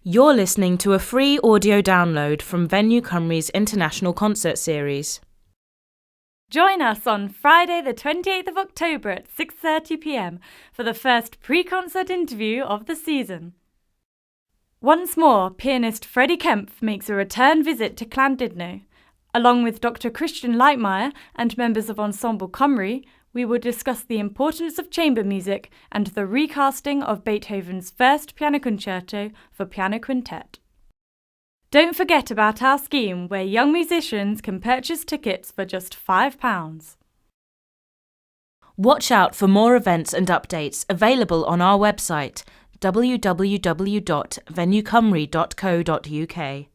You're listening to a free audio download from Venue Cymru's International Concert Series. Join us on Friday the 28th of October at 6:30 p.m. for the first pre-concert interview of the season. Once more, pianist Freddy Kempf makes a return visit to Llandudno. Along with Dr. Christian Leitmeyer and members of Ensemble Cymru, we will discuss the importance of chamber music and the recasting of Beethoven's first piano concerto for piano quintet. Don't forget about our scheme where young musicians can purchase tickets for just £5. Watch out for more events and updates available on our website www.venuecymru.co.uk.